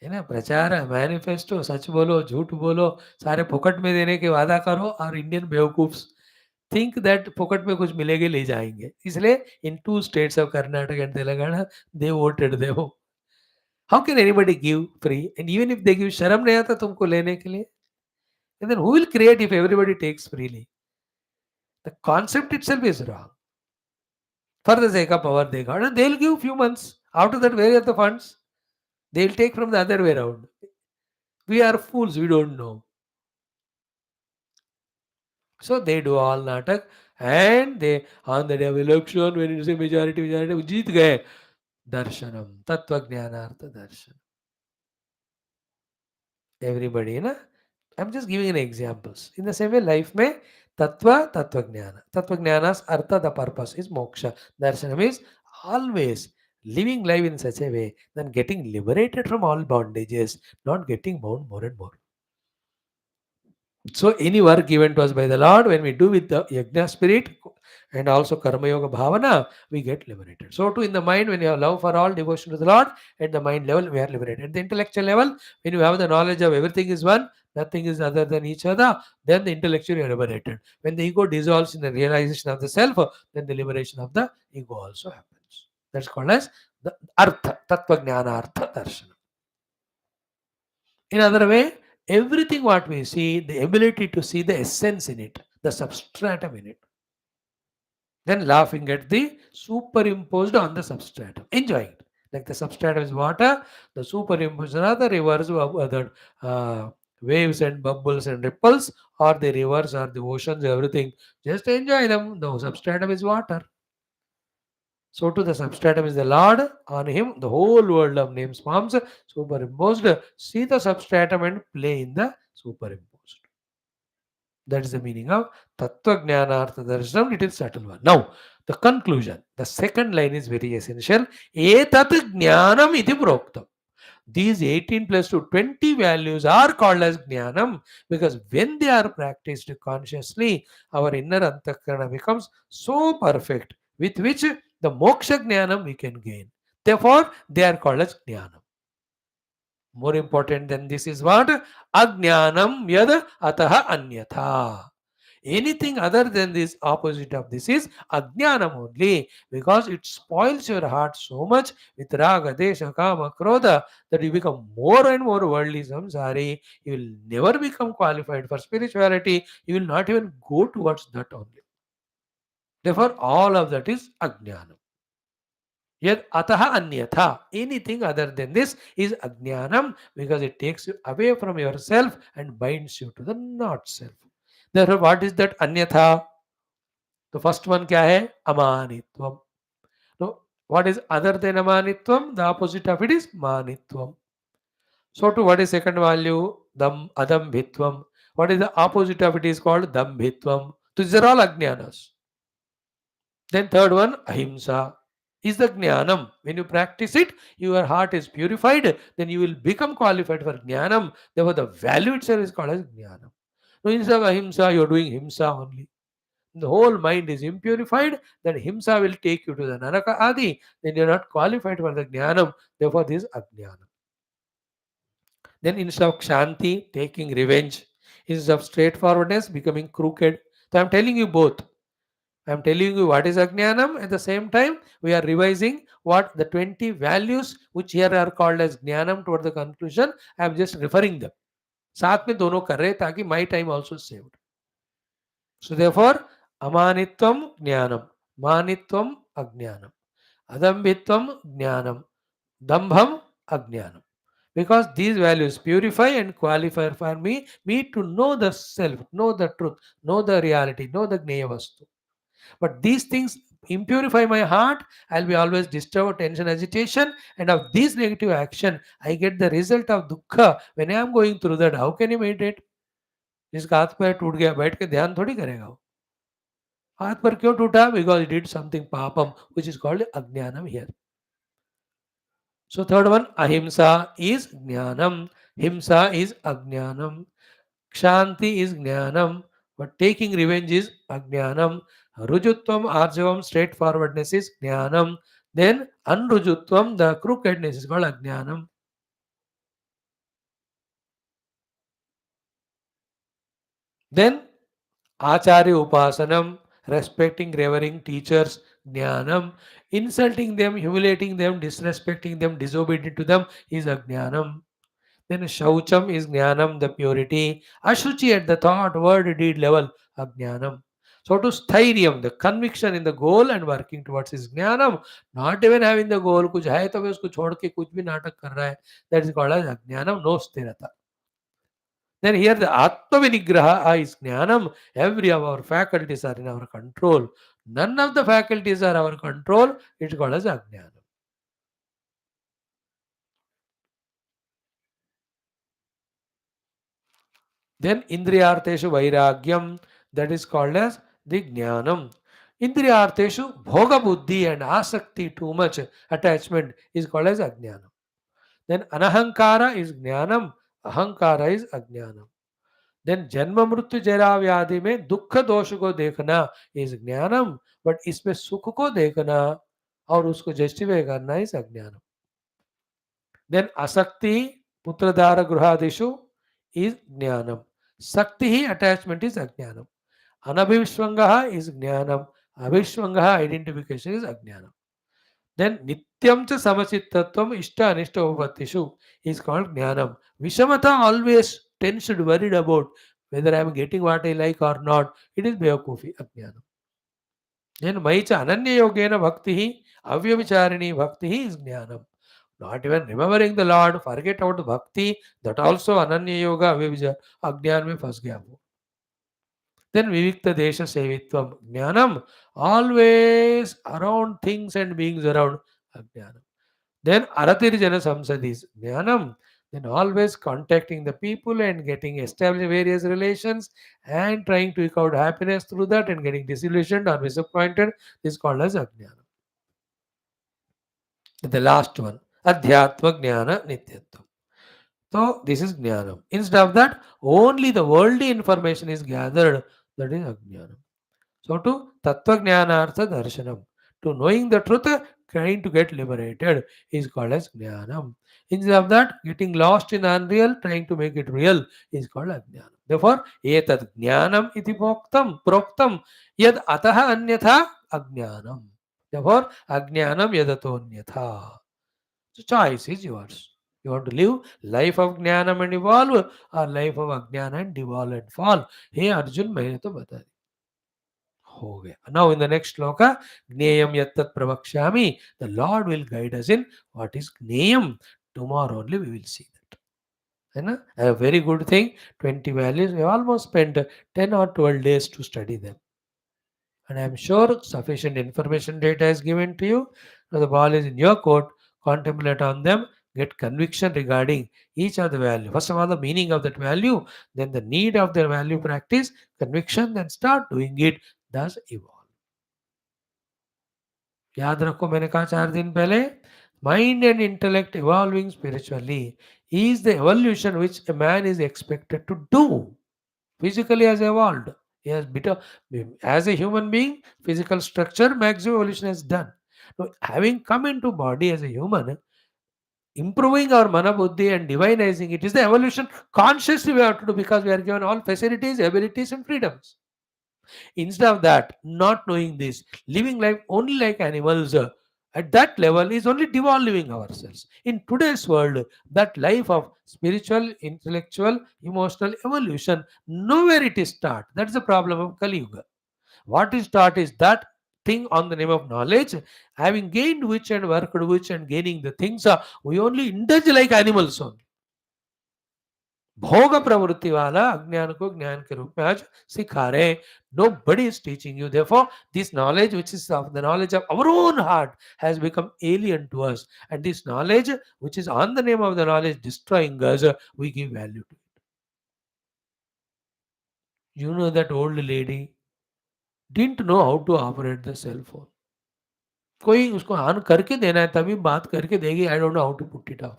है ना, प्रचार, मैनिफेस्टो, सच बोलो, झूठ बोलो, सारे फुकट में देने के वादा करो. और इंडियन बेवकूफ्स think that फुकट में कुछ मिलेंगे ले जाएंगे. इसलिए in two states of Karnataka and Telangana they voted them. How can anybody give free? And even if they give, शर्म नहीं आता तुमको लेने के लिए? And then who will create if everybody takes freely? The concept itself is wrong. For the sake of power they got, and they'll give few months. After that, where are the funds? They'll take from the other way around. We are fools, we don't know. So they do all natak, and they on the day of election when you say majority, वो जीत गए. Darshanam, tattva jnanartha darshan. Everybody, na? I'm just giving an examples. In the same way, life में tattva jnana. Tattva jnana's artha, the purpose is moksha. Darshanam is always living life in such a way that getting liberated from all bondages, not getting bound more and more. So any work given to us by the Lord, when we do with the yajna spirit and also karma yoga bhavana, we get liberated. So too in the mind, when you have love for all, devotion to the Lord, at the mind level, we are liberated. At the intellectual level, when you have the knowledge of everything is one, nothing is other than each other, then the intellectual you are liberated. When the ego dissolves in the realization of the self, then the liberation of the ego also happens. That's called as the artha, tattva jnana artha darshana. In other way, everything what we see, the ability to see the essence in it, the substratum in it. Then laughing at the superimposed on the substratum, enjoying it. Like the substratum is water, the superimposed are the rivers of other waves and bubbles and ripples, or the rivers or the oceans, everything. Just enjoy them. The substratum is water. So to the substratum is the Lord. On him, the whole world of names, forms, superimposed. See the substratum and play in the superimposed. That is the meaning of Tattva Jnanartha Darshanam. It is subtle one. Now, the conclusion. The second line is very essential. Etat Jnanam iti proktam. These 18 plus to 20 values are called as Jnanam because when they are practiced consciously, our inner Antakarana becomes so perfect with which the Moksha Jnanam we can gain. Therefore, they are called as Jnanam. More important than this is what? Ajnanam yad ataha anyatha. Anything other than this, opposite of this is ajnanam only, because it spoils your heart so much with raga, desha, kama, krodha that you become more and more worldly samsari. You will never become qualified for spirituality. You will not even go towards that only. Therefore, all of that is ajnanam. Yet ataha anyatha. Anything other than this is ajnanam because it takes you away from yourself and binds you to the not self. Therefore, what is that anyatha? The first one kya hai? Amanitvam. No, what is other than amanitvam? The opposite of it is manitvam. So to what is second value? Adambhitvam. What is the opposite of it is called dambhitvam. So these are all ajnanas. Then third one, ahimsa, is the jnanam. When you practice it, your heart is purified, then you will become qualified for jnanam. Therefore, the value itself is called as jnanam. No, instead of ahimsa, you are doing himsa only. The whole mind is impurified, then himsa will take you to the naraka adi, then you are not qualified for the jnanam. Therefore, this is ajnanam. Then instead of kshanti, taking revenge, instead of straightforwardness, becoming crooked. So I am telling you both. I am telling you what is Ajnanam. At the same time, we are revising what the 20 values which here are called as Jnanam toward the conclusion. I am just referring them. साथ में दोनों कर रहे ताकि my time also saved. So therefore, amanitvam jnanam, manitvam ajnanam, adambhitvam jnanam, dambham ajnanam. Because these values purify and qualify for me to know the self, know the truth, know the reality, know the Gneya Vastu. But these things impurify my heart. I'll be always disturbed, tension, agitation, and of this negative action, I get the result of dukkha. When I am going through that, how can you meditate? जिसका हाथ पैर टूट गया बैठ के ध्यान थोड़ी करेगा वो. हाथ पर क्यों टूटा? Because he did something papam, which is called ajnanam here. So third one, ahimsa is jnanam, himsa is ajnanam, kshanti is jnanam, but taking revenge is ajnanam, rujutvam arjavam straightforwardness is jnanam, then anrujutvam the crookedness is called ajnanam. Then acharya upasanam, respecting revering teachers, jnanam, insulting them, humiliating them, disrespecting them, disobedient to them is ajnanam. Then Shaucham is Jnanam, the purity. Ashuchi at the thought, word, deed level, Ajnanam. So to Sthairiam, the conviction in the goal and working towards is Jnanam. Not even having the goal, कुछ है तो मैं उसको छोड़ के कुछ भी नाटक कर रहा है. That is called as Ajnanam, no sthirata. Then here the Atma Vinigraha is Jnanam. Every of our faculties are in our control. None of the faculties are our control. It's called as Ajnanam. Then Indriyarteshu Vairagyam, that is called as the Jnanam. Indriyarteshu Bhoga Buddhi and Asakti, too much attachment, is called as Ajnanam. Then Anahankara is Jnanam, Ahankara is Ajnanam. Then Janma Mrityu Jara Vyadhi में दुख दोष को देखना is ज्ञानम, but इसमें सुख को देखना और उसको जस्टिफाई करना is अज्ञानम. Then Asakti Putradhara Gruhadishu is Jnanam. Sakti attachment is Ajnanam. Anabhishwangaha is Jnanam. Abhishwangaha identification is Ajnanam. Then Nityam cha Samachittatvam Ishta Anishta Upatishu is called Jnanam. Vishamata always tensed, worried about whether I am getting what I like or not. It is Bevakufi, Ajnanam. Then Maicha Ananya Yogena Bhakti, Avyamicharini Bhakti is Jnanam. Not even remembering the Lord, forget about bhakti, that also Ananya Yoga, Ajnan mein fas gaya wo. Then Vivikta Desha Sevitvam, Jnanam, always around things and beings around Ajnanam. Then Aratirjana Samsadis, Jnanam, then always contacting the people and getting established various relations and trying to eke out happiness through that and getting disillusioned or disappointed is called as Ajnanam. The last one, Adhyatma Jnana Nityatvam. So this is Jnanam. Instead of that, only the worldly information is gathered. That is Ajnanam. So to Tattva Jnanartha Darshanam. To knowing the truth, trying to get liberated is called as Jnanam. Instead of that, getting lost in the unreal, trying to make it real is called Ajnanam. Therefore, Etat Jnanam iti proktam yad ataha anyatha Ajnanam. Therefore, Ajnanam yadato anyatha. So choice is yours. You want to live life of Jnanam and evolve or life of Ajnana and devolve and fall. Hey Arjun, मैंने तो बता दी. हो गया. Now in the next shloka, Gneyam yattat pravakshami, the Lord will guide us in what is Gneyam. Tomorrow only we will see that. है ना? A very good thing, 20 values. We almost spent 10 or 12 days to study them. And I'm sure sufficient information data is given to you. Now the ball is in your court. Contemplate on them. Get conviction regarding each of the value. First of all, the meaning of that value, then the need of their value practice, conviction, then start doing it. Thus evolve. याद रखो मैंने कहा 4 दिन पहले mind and intellect evolving spiritually is the evolution which a man is expected to do. Physically has evolved. He has become, as a human being, physical structure, maximum evolution has done. Now, having come into body as a human, improving our mana buddhi and divinizing it is the evolution consciously we have to do because we are given all facilities, abilities, and freedoms. Instead of that, not knowing this, living life only like animals, at that level is only devaluing ourselves. In today's world, that life of spiritual, intellectual, emotional evolution, nowhere it is taught. That's the problem of Kali Yuga. What is taught is that thing on the name of knowledge, having gained which and worked which and gaining the things, we only indulge like animals only. भोग प्रवृत्ति वाला अज्ञान को ज्ञान के रूप में आज सिखा रहे हैं. Nobody is teaching you. Therefore, this knowledge, which is of the knowledge of our own heart, has become alien to us. And this knowledge, which is on the name of the knowledge destroying us, we give value to it. You know that old lady didn't know how to operate the cell phone. कोई उसको on करके देना है तभी बात करके देगी. I don't know how to put it off.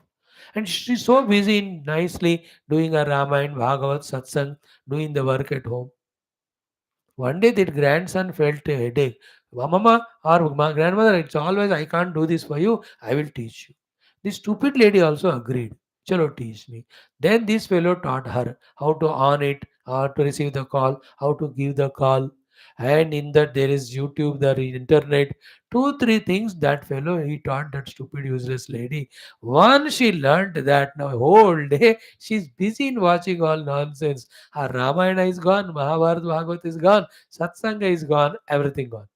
And she's so busy in nicely doing her Ramayana, Bhagavat, Satsang, doing the work at home. One day that grandson felt a headache. Mama or my grandmother, it's always, I can't do this for you, I will teach you. The stupid lady also agreed. Chalo, teach me. Then this fellow taught her how to on it, how to receive the call, how to give the call. And in that there is YouTube, there is internet. Two, three things that fellow he taught that stupid useless lady. Once she learned that now whole day she's busy in watching all nonsense. Her Ramayana is gone, Mahabharata, Bhagavat is gone, Satsanga is gone, everything gone.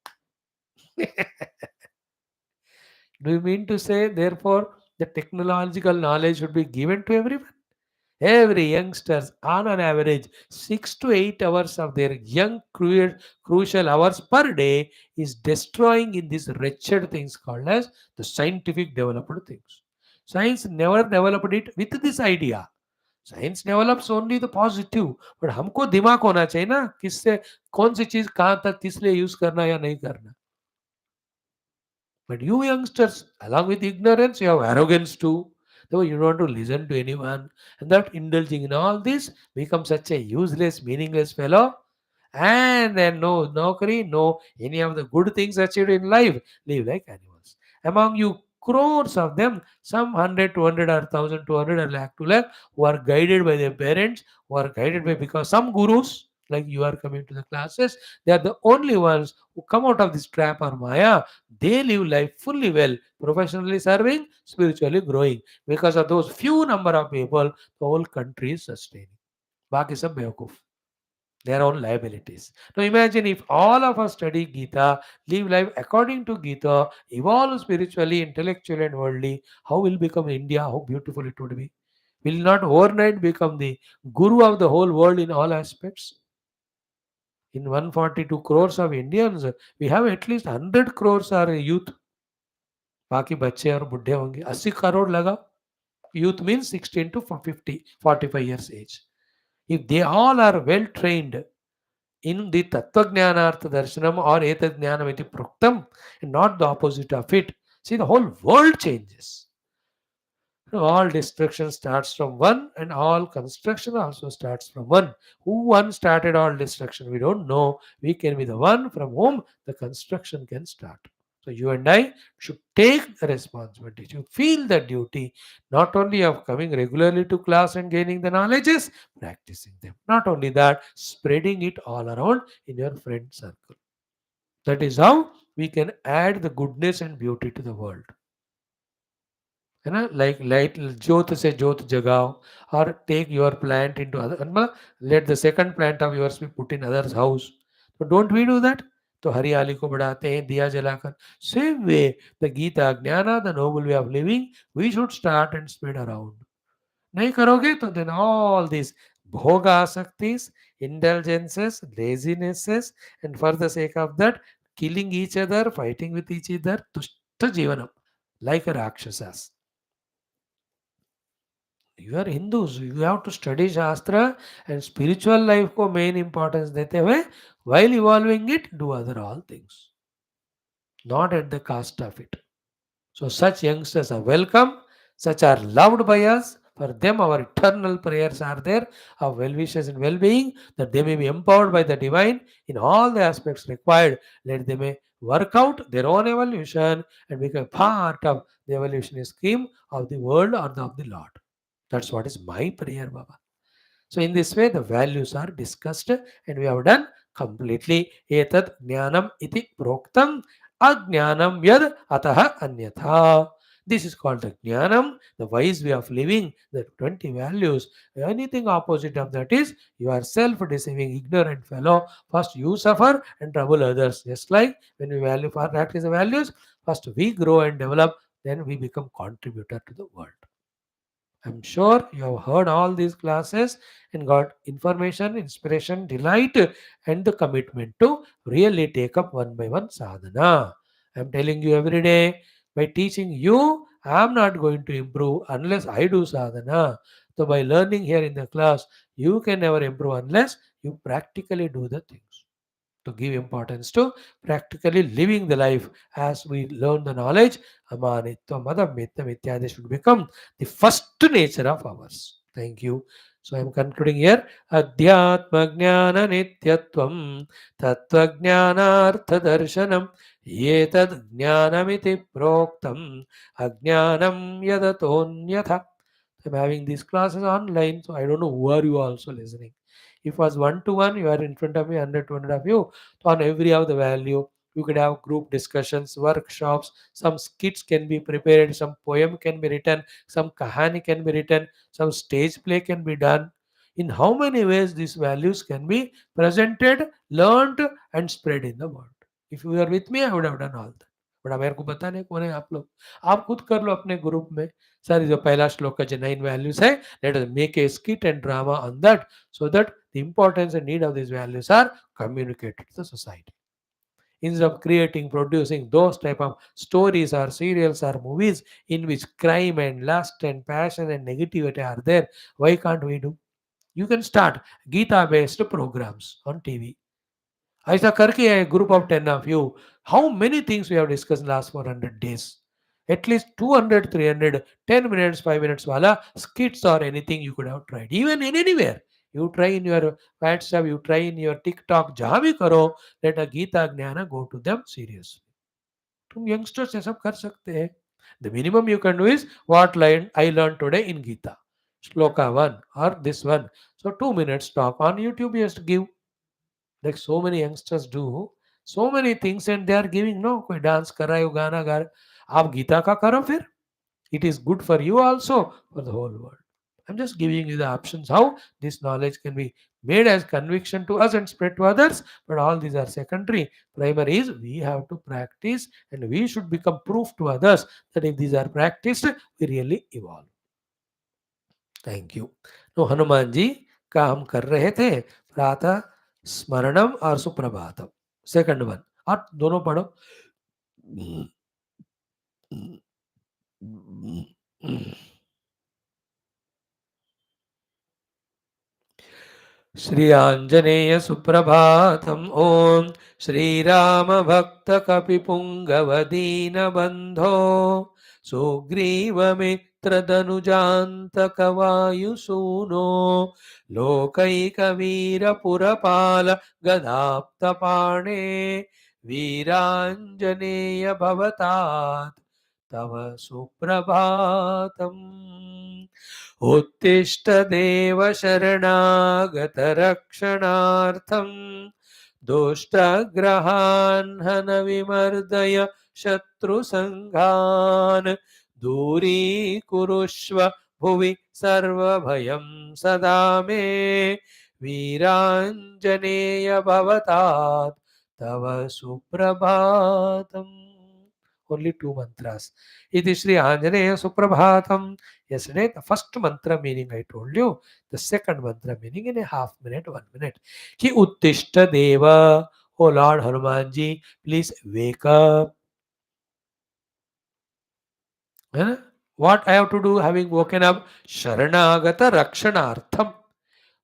Do you mean to say, therefore, the technological knowledge should be given to everyone? Every youngsters, on an average, 6 to 8 hours of their young crucial hours per day is destroying in these wretched things called as the scientific developed things. Science never developed it with this idea. Science develops only the positive. But हमको दिमाग होना चाहिए ना किससे कौन सी चीज कहां तक किस लिए यूज करना या नहीं करना. But you youngsters, along with ignorance, you have arrogance too. Though you don't want to listen to anyone, and that indulging in all this becomes such a useless, meaningless fellow. And then no nokri, no any of the good things achieved in life, live like animals. Among you, crores of them, some 100, 200, or 1,000, 200, or lakh to lakh, who are guided by their parents, who are guided by because some gurus, like you are coming to the classes, they are the only ones who come out of this trap or maya. They live life fully well, professionally serving, spiritually growing. Because of those few number of people, the whole country is sustaining. बाकी सब बेवकूफ, their own liabilities. Now imagine if all of us study Geetha, live life according to Geetha, evolve spiritually, intellectually, and worldly, how will become India? How beautiful it would be. Will not overnight become the guru of the whole world in all aspects? In 142 crores of Indians, we have at least 100 crores are youth. बाकी बच्चे और बुढ़े होंगे. 80 करोड़ लगा. Youth means 16 to 50, 45 years age. If they all are well trained in the Tattvajnanartha Darshanam or Etadjnanam iti Proktam, and not the opposite of it, see the whole world changes. All destruction starts from one, and all construction also starts from one. Who one started all destruction? We don't know. We can be the one from whom the construction can start. So you and I should take the responsibility. You feel the duty not only of coming regularly to class and gaining the knowledges, practicing them. Not only that, spreading it all around in your friend circle. That is how we can add the goodness and beauty to the world. है ना, like light ज्योत से ज्योत जगाओ, or take your plant into other, let the second plant of yours be put in others house. So don't we do that? तो हरियाली को बढ़ाते हैं दिया जलाकर. Same way, the Gita Jnana, the noble way of living, we should start and spread around. नहीं करोगे तो then all these bhoga asaktis, indulgences, lazinesses, and for the sake of that, killing each other, fighting with each other, tushta jivanam, like a rakshasas. You are Hindus, you have to study Shastra and spiritual life को main importance देते हुए while evolving it, do other all things, not at the cost of it. So such youngsters are welcome, such are loved by us. For them, our eternal prayers are there of well wishes and well being, that they may be empowered by the divine in all the aspects required. Let them may work out their own evolution and become part of the evolutionary scheme of the world or of the Lord. That's what is my prayer, Baba. So in this way, the values are discussed and we have done completely. Etat jnanam iti proktam ajnanam yad ataha anyatha. This is called the jnanam, the wise way of living, the 20 values. Anything opposite of that is you are self-deceiving, ignorant fellow. First you suffer and trouble others. Just like when we value for practice the values, first we grow and develop, then we become contributor to the world. I'm sure you have heard all these classes and got information, inspiration, delight, and the commitment to really take up one by one sadhana. I'm telling you every day, by teaching you, I'm not going to improve unless I do sadhana. So, by learning here in the class, you can never improve unless you practically do the things. To give importance to practically living the life as we learn the knowledge, amanitva madammittam ityadi should become the first nature of ours. Thank you. So I am concluding here. Adhyatma jnana nityatvam tattva jnanartha darshanam yetad jnanamiti proktam ajnanam yadatonyatha. I'm having these classes online, so I don't know who are you also listening. If was one to one, you are in front of me, 100, 200 of you. So on every of the value, you could have group discussions, workshops, some skits can be prepared, some poem can be written, some kahani can be written, some stage play can be done. In how many ways these values can be presented, learned, and spread in the world. If you are with me, I would have done all that. But अब मेरे को पता नहीं कौन है आप लोग. आप खुद कर लो अपने ग्रुप में. सर जो पहला श्लोक का जो 9 वैल्यूज है, let us make a skit and drama on that, so that the importance and need of these values are communicated to the society. Instead of creating, producing those type of stories or serials or movies in which crime and lust and passion and negativity are there, why can't we do? You can start Geetha based programs on TV. ऐसा करके a group of 10 of you, how many things we have discussed in last 400 days? At least 200, 300, 10 minutes, 5 minutes wala skits or anything you could have tried. Even in anywhere. You try in your WhatsApp, you try in your TikTok, जहाँ भी करो, let a Gita Jnana go to them seriously. तुम youngsters ये सब कर सकते हैं. The minimum you can do is what line I learned today in Gita. Shloka 1 or this one. So 2 minutes talk on YouTube, just give. Like so many youngsters do so many things and they are giving. No, कोई dance कर रहा है, गाना गा रहा है, आप गीता का करो फिर. It is good for you also, for the whole world. I'm just giving you the options how this knowledge can be made as conviction to us and spread to others, but all these are secondary. Primary is we have to practice and we should become proof to others that if these are practiced, we really evolve. Thank you. तो हनुमान जी का हम कर रहे थे प्रातः स्मरणम और Suprabhatam. Second one और दोनों पढ़ो. श्री आंजनेय सुप्रभातम. ओम श्रीराम भक्त कपिपुंगवदीन बंधो सुग्रीवमित्रदनुजान्तकवायुसूनो लोकैकवीरपुरपाल गदाप्तपाणे वीराञ्जनेय भवतात् तव सुप्रभातम्. उत्तिष्ठ देव शरणागतरक्षणार्थं दुष्टग्रहान् हनविमर्दय शत्रुसङ्घान् दूरीकुरुष्व भुवि सर्वभयं सदा मे वीराञ्जनेय भवतात् तव सुप्रभातम्. only two mantras. Iti Shri Anjaneya Suprabhatham. Yesterday, the first mantra meaning I told you, the second mantra meaning in a half minute, 1 minute. Ki Uttishta Deva, O Lord Hanumanji, please wake up. Huh? What I have to do having woken up? Sharanagata Rakshanartham.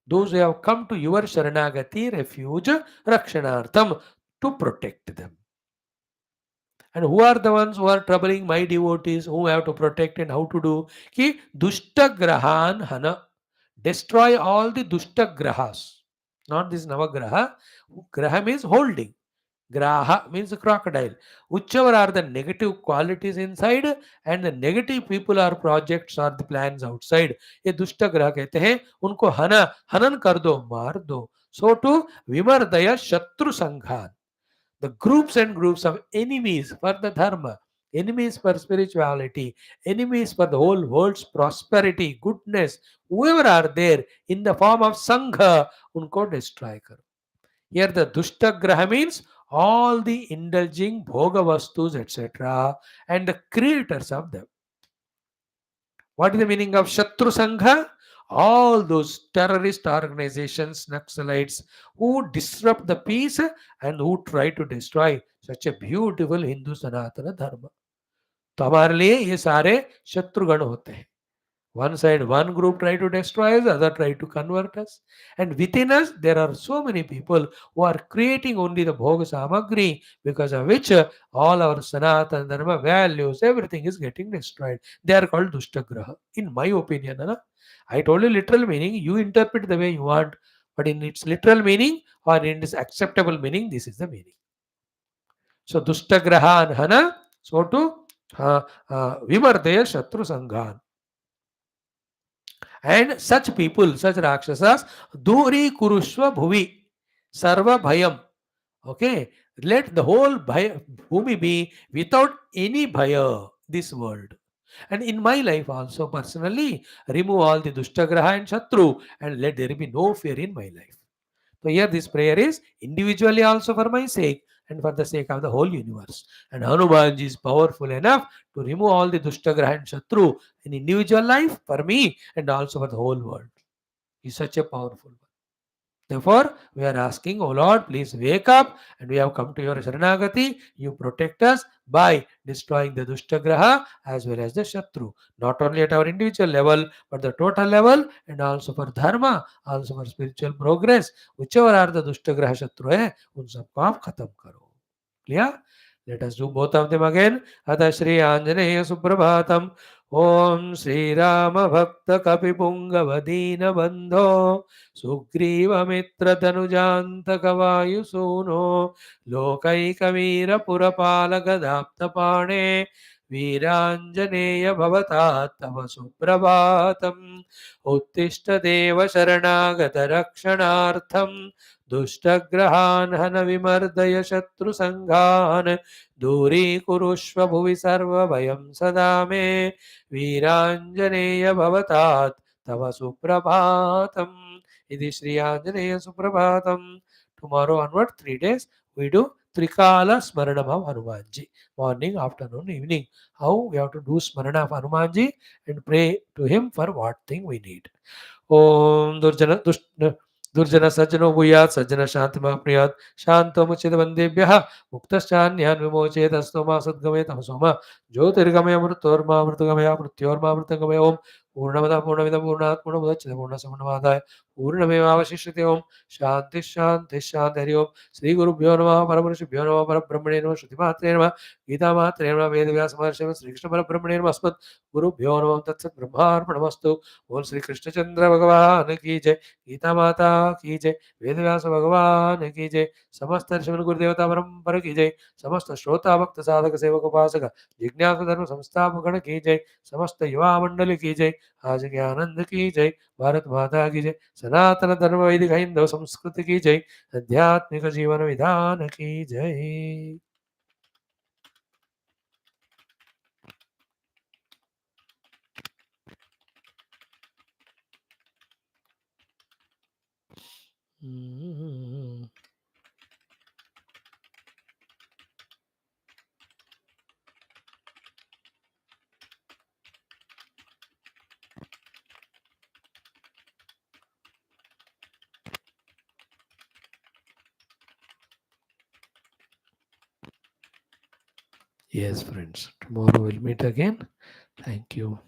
Those who have come to your Sharanagati, refuge, Rakshanartham, to protect them. And who are the ones who are troubling my devotees, whom I have to protect and how to do? Ki Dushta Grahan Hana. Destroy all the Dushta Grahas. Not this Navagraha. Graha means holding. Graha means crocodile. Whichever are the negative qualities inside and the negative people or projects or the plans outside, ये दुष्ट ग्रह कहते हैं. उनको हनन कर दो, मार दो. So to विमर्दय शत्रु संघान. The groups and groups of enemies for the dharma, enemies for spirituality, enemies for the whole world's prosperity, goodness, whoever are there in the form of sangha, unko destroy karo. Here the dushta graha means all the indulging bhoga vastus, etc., and the creators of them. What is the meaning of Shatru Sangha? All those terrorist organizations, Naxalites, who disrupt the peace and who try to destroy such a beautiful Hindu Sanatana Dharma. तो हमारे लिए ये सारे शत्रुगण होते हैं. One side, one group try to destroy us, other try to convert us. And within us, there are so many people who are creating only the Bhoga Samagri, because of which all our Sanatana Dharma values, everything is getting destroyed. They are called Dushtagraha, in my opinion. Huh? I told you literal meaning, you interpret the way you want, but in its literal meaning or in its acceptable meaning, this is the meaning. So Dushtagraha and Hana, so to Vimardaya Shatru Sanghan. And such people, such Rakshasas, Duri Kurushva Bhuvi, Sarva Bhayam. Okay, let the whole Bhumi be without any Bhaya, this world. And in my life also, personally, remove all the Dushtagraha and Shatru and let there be no fear in my life. So here this prayer is individually also for my sake and for the sake of the whole universe. And Hanumanji is powerful enough to remove all the Dushtagraha and Shatru in individual life for me and also for the whole world. He is such a powerful one. Therefore, we are asking, O Lord, please wake up, and we have come to your Sharanagati. You protect us by destroying the Dushtagraha as well as the Shatru, not only at our individual level, but the total level, and also for Dharma, also for spiritual progress. Whichever are the Dushtagraha Shatru hai, un sabko aap khatam karo. Clear? Let us do both of them again. Atha Shri Anjaneya Suprabhatam. Om Shri Rama Bhakta Kapi Pungavadina Bandho सुग्रीवमित्रतनुजान्तकवायुसूनो लोकैकवीरपुरपालगदाप्तपाणे Veeranjaneya भवतात् तव सुप्रभातम् उत्तिष्ठ देव शरणागतरक्षणार्थम् दुष्टग्रहान् हनविमर्दय शत्रुसङ्घान् दूरीकुरुष्व भुवि सर्वभयं सदा मे वीराञ्जनेय भवतात् तव सुप्रभातम्. Idi Shri Anjaneya Suprabhatam. Tomorrow onward, 3 days, we do Trikala Smaranam of Hanumanji. Morning, afternoon, evening. How we have to do Smarana of Hanumanji and pray to him for what thing we need. Om Durjana Sajjano Bhuyat Sajjana Shantima Priyat Shantamuchid Vandebhyaha Muktashchanyan Vimocheत Astoma Sadgame Tamasoma Jyotirgamaya Mrutorma Mrutugamaya Mrutyorma Mrutangamaya Om Purnamada Purnamida Purnat Purnamudachita Purnasamanavadaya Purnamevavashishyate Om Shanti Shanti Shanti Hari Om Sri Guru Bhyo Namaha Paramarshibhyo Namaha Parabrahmane Namaha Shruti Matre Namaha Gita Matre Namaha Vedavyasa Maharshima Sri Krishna Parabrahmane Namaha Asmat Guru Bhyo Namaha Tatsat Brahmarpanamastu. बोल श्री कृष्ण चंद्र भगवान की जय. गीता माता की जय. वेदव्यास भगवान की जय. समस्त ऋषिमुनि गुरुदेवता परंपरा की जय. समस्त श्रोता भक्त साधक सेवक उपासक जिज्ञासु धर्म संस्थापक की जय. समस्त युवा मंडल की जय. आज के आनंद की जय. भारत माता की जय. सनातन धर्म वैदिक हिंदू संस्कृति की जय. आध्यात्मिक जीवन विधान की जय. Yes, friends. Tomorrow we'll meet again. Thank you.